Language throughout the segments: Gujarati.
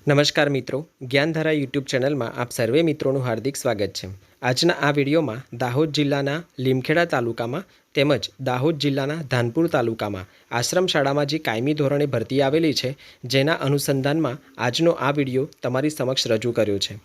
નમસ્કાર મિત્રો, જ્ઞાનધારા યુટ્યુબ ચેનલમાં આપ સર્વે મિત્રોનું હાર્દિક સ્વાગત છે। આજના આ વિડીયોમાં દાહોદ જિલ્લાના લીમખેડા તાલુકામાં તેમજ દાહોદ જિલ્લાના ધાનપુર તાલુકામાં આશ્રમ શાળામાં જે કાયમી ધોરણે ભરતી આવેલી છે, જેના અનુસંધાનમાં આજનો આ વિડીયો તમારી સમક્ષ રજૂ કર્યો છે।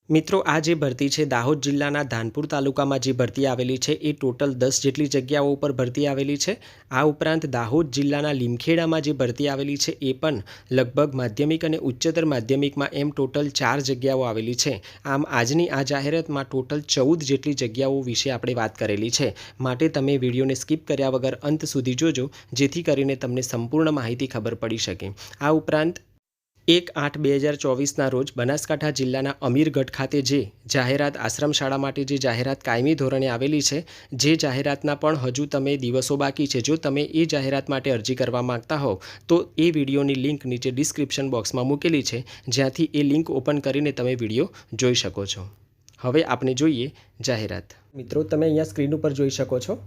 મિત્રો, આ જે ભરતી છે દાહોદ જિલ્લાના ધાનપુર તાલુકામાં જે ભરતી આવેલી છે એ ટોટલ 10 જેટલી જગ્યાઓ ઉપર ભરતી આવેલી છે। આ ઉપરાંત દાહોદ જિલ્લાના લીમખેડામાં જે ભરતી આવેલી છે એ પણ લગભગ માધ્યમિક અને ઉચ્ચતર માધ્યમિકમાં એમ ટોટલ 4 જગ્યાઓ આવેલી છે। આમ આજની આ જાહેરાતમાં ટોટલ 14 જેટલી જગ્યાઓ વિશે આપણે વાત કરેલી છે, માટે તમે વિડીયોને સ્કીપ કર્યા વગર અંત સુધી જોજો, જેથી કરીને તમને સંપૂર્ણ માહિતી ખબર પડી શકે। આ ઉપરાંત 1/8/2024ના રોજ બનાસકાંઠા જિલ્લાના અમીરગઢ ખાતે જે જાહેરાત આશ્રમ શાળા માટે જે જાહેરાત કાયમી ધોરણે આવેલી છે, જે જાહેરાતના પણ હજુ તમે દિવસો બાકી છે। જો તમે એ જાહેરાત માટે અરજી કરવા માંગતા હો તો એ વિડીયોની લિંક નીચે ડિસ્ક્રિપ્શન બોક્સમાં મૂકેલી છે, જ્યાંથી એ લિંક ઓપન કરીને તમે વિડીયો જોઈ શકો છો। હવે આપણે જોઈએ જાહેરાત। મિત્રો, તમે અહીંયા સ્ક્રીન ઉપર જોઈ શકો છો,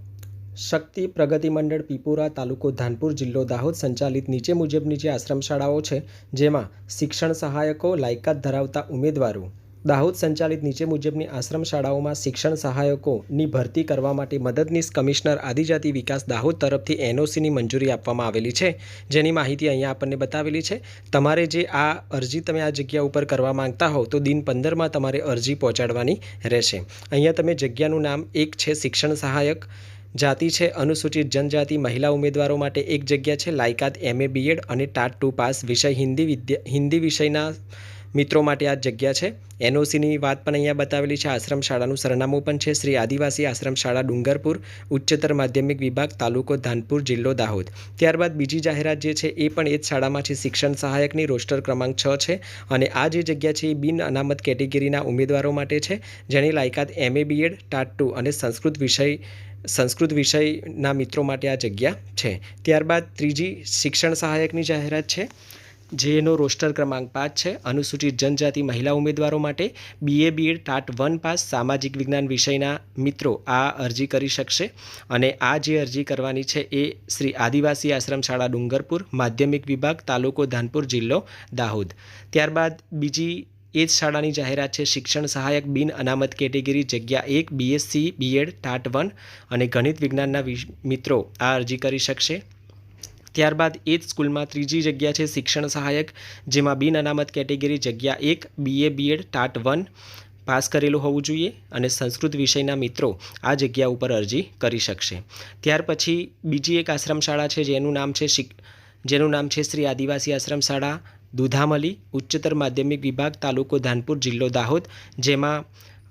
શક્તિ પ્રગતિ મંડળ પીપોરા તાલુકો ધાનપુર જિલ્લો દાહોદ સંચાલિત નીચે મુજબની જે આશ્રમ શાળાઓ છે, જેમાં શિક્ષણ સહાયકો લાયકાત ધરાવતા ઉમેદવારો દાહોદ સંચાલિત નીચે મુજબની આશ્રમ શાળાઓમાં શિક્ષણ સહાયકોની ભરતી કરવા માટે મદદનીશ કમિશનર આદિજાતિ વિકાસ દાહોદ તરફથી એનઓસીની મંજૂરી આપવામાં આવેલી છે, જેની માહિતી અહીંયા આપણને બતાવેલી છે। તમારે જે આ અરજી તમે આ જગ્યા ઉપર કરવા માંગતા હો તો દિન 15માં તમારે અરજી પહોંચાડવાની રહેશે। અહીંયા તમે જગ્યાનું નામ એક છે શિક્ષણ સહાયક, જાતિ છે અનુસૂચિત જનજાતિ મહિલા ઉમેદવારો માટે એક જગ્યા છે, લાયકાત MA BEd અને ટાટ 2 પાસ, વિષય હિન્દી વિષયના મિત્રો માટે આ જગ્યા છે। એનઓસીની વાત પણ અહીંયા બતાવેલી છે। આશ્રમ શાળાનું સરનામું પણ છે શ્રી આદિવાસી આશ્રમ શાળા ડુંગરપુર, ઉચ્ચતર માધ્યમિક વિભાગ, તાલુકો ધાનપુર, જિલ્લો દાહોદ। ત્યારબાદ બીજી જાહેરાત જે છે એ પણ એ જ શાળામાં છે, શિક્ષણ સહાયકની, રોસ્ટર ક્રમાંક 6 છે અને આ જે જગ્યા છે એ બિન અનામત કેટેગરીના ઉમેદવારો માટે છે, જેની લાયકાત MA BEd, ટાટ 2 અને સંસ્કૃત વિષયના મિત્રો માટે આ જગ્યા છે। ત્યારબાદ ત્રીજી શિક્ષણ સહાયકની જાહેરાત છે, જેનો રોસ્ટર ક્રમાંક 5 છે, અનુસૂચિત જનજાતિ મહિલા ઉમેદવારો માટે BA BEd, ટાટ 1 પાસ, સામાજિક વિજ્ઞાન વિષયના મિત્રો આ અરજી કરી શકશે અને આ જે અરજી કરવાની છે એ શ્રી આદિવાસી આશ્રમ શાળા ડુંગરપુર, માધ્યમિક વિભાગ, તાલુકો ધાનપુર, જિલ્લો દાહોદ। ત્યારબાદ બીજી એ જ શાળાની જાહેરાત છે, શિક્ષણ સહાયક બિન અનામત કેટેગરી જગ્યા 1 BSc BEd, ટાટ 1 અને ગણિત વિજ્ઞાનના મિત્રો આ અરજી કરી શકશે। ત્યારબાદ એ જ સ્કૂલમાં ત્રીજી જગ્યા છે શિક્ષણ સહાયક, જેમાં બિન અનામત કેટેગરી જગ્યા 1 BA BEd, ટાટ 1 પાસ કરેલું હોવું જોઈએ અને સંસ્કૃત વિષયના મિત્રો આ જગ્યા ઉપર અરજી કરી શકશે। ત્યાર પછી બીજી એક આશ્રમ શાળા છે, જેનું નામ છે શ્રી આદિવાસી આશ્રમ શાળા દુધામલી, ઉચ્ચતર માધ્યમિક વિભાગ, તાલુકો ધાનપુર, જિલ્લો દાહોદ, જેમાં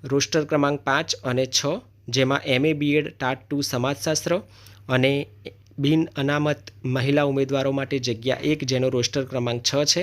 રોસ્ટર ક્રમાંક 5 અને 6, જેમાં MA BEd, ટાટ 2 સમાજશાસ્ત્ર અને બિન અનામત મહિલા ઉમેદવારો માટે જગ્યા 1, જેનો રોસ્ટર ક્રમાંક 6 છે,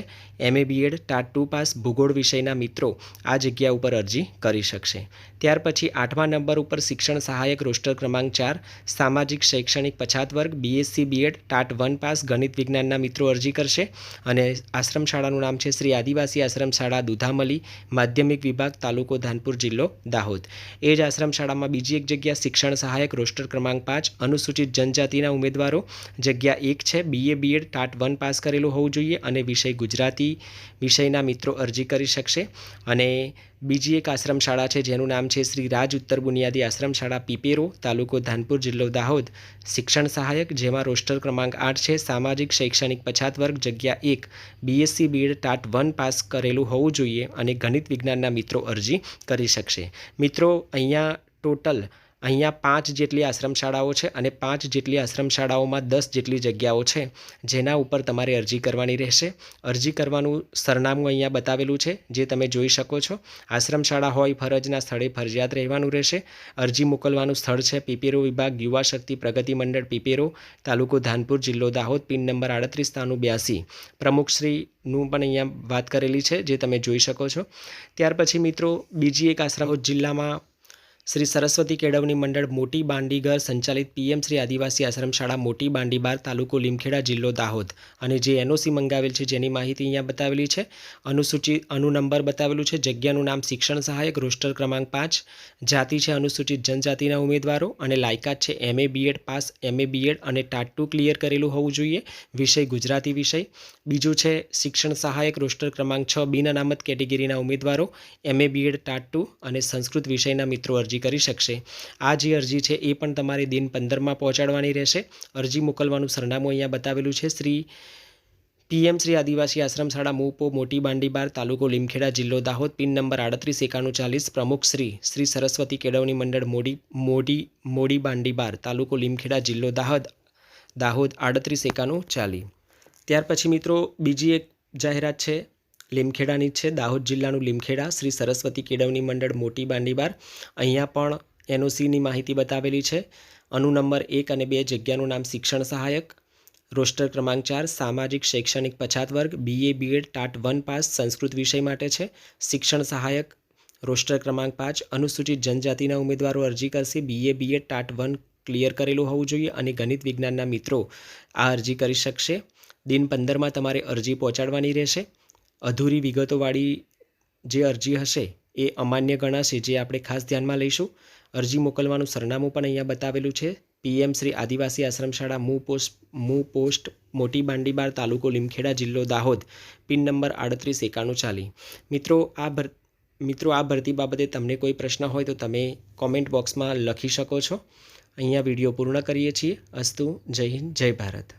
MA BEd, ટાટ 2 પાસ, ભૂગોળ વિષયના મિત્રો આ જગ્યા ઉપર અરજી કરી શકશે। ત્યાર પછી 8મા નંબર ઉપર શિક્ષણ સહાયક, રોસ્ટર ક્રમાંક 4, સામાજિક શૈક્ષણિક પછાત વર્ગ, BSc BEd, ટાટ 1 પાસ, ગણિત વિજ્ઞાનના મિત્રો અરજી કરશે અને આશ્રમ શાળાનું નામ છે શ્રી આદિવાસી આશ્રમ શાળા દુધામલી, માધ્યમિક વિભાગ, તાલુકો ધાનપુર, જિલ્લો દાહોદ। એ જ આશ્રમ શાળામાં બીજી એક જગ્યા શિક્ષણ સહાયક, રોસ્ટર ક્રમાંક 5, અનુસૂચિત જનજાતિના ઉમેદવારો જગ્યા 1 છે, BA BEd, ટાટ 1 પાસ કરેલું હોવું જોઈએ અને વિષય ગુજરાતી વિષયના મિત્રો અરજી કરી શકશે। અને બીજી એક આશ્રમ શાળા છે, જેનું નામ છે શ્રી રાજ ઉત્તર બુનિયાદી આશ્રમ શાળા પીપેરો, તાલુકો ધાનપુર, જિલ્લો દાહોદ, શિક્ષણ સહાયક, જેમાં રોસ્ટર ક્રમાંક 8 છે, સામાજિક શૈક્ષણિક પછાત વર્ગ જગ્યા 1 BSc BEd, ટાટ 1 પાસ કરેલું હોવું જોઈએ અને ગણિત વિજ્ઞાનના મિત્રો અરજી કરી શકશે। મિત્રો, અહીંયા 5 જેટલી આશ્રમ શાળાઓ છે અને 5 જેટલી આશ્રમ શાળાઓમાં 10 જેટલી જગ્યાઓ છે, જેના ઉપર તમારે અરજી કરવાની રહેશે। અરજી કરવાનું સરનામું અહીંયા બતાવેલું છે, જે તમે જોઈ શકો છો। આશ્રમ શાળા હોય ફરજના સ્થળે ફરજિયાત રહેવાનું રહેશે। અરજી મોકલવાનું સ્થળ છે પીપેરો વિભાગ, યુવા શક્તિ પ્રગતિ મંડળ પીપેરો, તાલુકો ધાનપુર, જિલ્લો દાહોદ, પિન નંબર 3892, પ્રમુખશ્રીનું પણ અહીંયા વાત કરેલી છે, જે તમે જોઈ શકો છો। ત્યાર પછી મિત્રો બીજી એક આશ્રમ જિલ્લામાં શ્રી સરસ્વતી કેળવણી મંડળ મોટી બાંડીગર સંચાલિત પીએમ શ્રી આદિવાસી આશ્રમ શાળા મોટી બાંડીબાર તાલુકો લીમખેડા જિલ્લો દાહોદ અને જે એનઓસી મંગાવેલ છે જેની માહિતી અહીંયા બતાવેલી છે. અનુ નંબર બતાવેલું છે. જગ્યાનું નામ શિક્ષણ સહાયક, રોસ્ટર ક્રમાંક 5, જાતિ છે અનુસૂચિત જનજાતિના ઉમેદવારો અને લાયકાત છે MA BEd pass, MA BEd અને ટાટ 2 ક્લિયર કરેલું હોવું જોઈએ. વિષય ગુજરાતી વિષય. બીજું છે શિક્ષણ સહાયક, રોસ્ટર ક્રમાંક 6, બિન અનામત કેટેગરીના ઉમેદવારો MA BEd ટાટ 2 અને સંસ્કૃત વિષયના મિત્રો અરજી કરી શકશે. આ જે અરજી છે એ પણ તમારે દિન 15માં પહોંચાડવાની રહેશે. અરજી મોકલવાનું સરનામું અહીંયા બતાવેલું છે. પીએમ શ્રી આદિવાસી આશ્રમ શાળા મૂપો મોટી બાંડીબાર તાલુકો લીમખેડા જિલ્લો દાહોદ. Pin number 389140. પ્રમુખ શ્રી સરસ્વતી કેળવણી મંડળ મોડી બાંડીબાર તાલુકો લીમખેડા જિલ્લો દાહોદ 389140. ત્યાર પછી મિત્રો બીજી એક જાહેરાત છે લીમખેડાની જ છે. દાહોદ જિલ્લાનું લીમખેડા શ્રી સરસ્વતી કેળવણી મંડળ મોટી બાંડીબાર. અહીંયા પણ એનઓસીની માહિતી બતાવેલી છે. અનુ નંબર 1 અને 2, જગ્યાનું નામ શિક્ષણ સહાયક, રોસ્ટર ક્રમાંક 4, સામાજિક શૈક્ષણિક પછાત વર્ગ, BA BEd TAT 1 pass, Sanskrit વિષય માટે છે. શિક્ષણ સહાયક, રોસ્ટર ક્રમાંક 5, અનુસૂચિત જનજાતિના ઉમેદવારો અરજી કરશે. BA BEd ટાટ 1 ક્લિયર કરેલું હોવું જોઈએ અને ગણિત વિજ્ઞાનના મિત્રો આ અરજી કરી શકશે. દિન 15માં તમારે અરજી પહોંચાડવાની રહેશે. અધૂરી વિગતોવાળી જે અરજી હશે એ અમાન્ય ગણાશે, જે આપણે ખાસ ધ્યાનમાં લઈશું. અરજી મોકલવાનું સરનામું પણ અહીંયા બતાવેલું છે. પીએમ શ્રી આદિવાસી આશ્રમ શાળા મૂ પોસ્ટ મોટી બાંડીબાર તાલુકો લીમખેડા જિલ્લો દાહોદ. Pin number 389140. મિત્રો આ ભરતી બાબતે તમને કોઈ પ્રશ્ન હોય તો તમે કોમેન્ટ બોક્સમાં લખી શકો છો. અહીંયા વિડીયો પૂર્ણ કરીએ છીએ. અસ્તુ. જય હિન્દ, જય ભારત.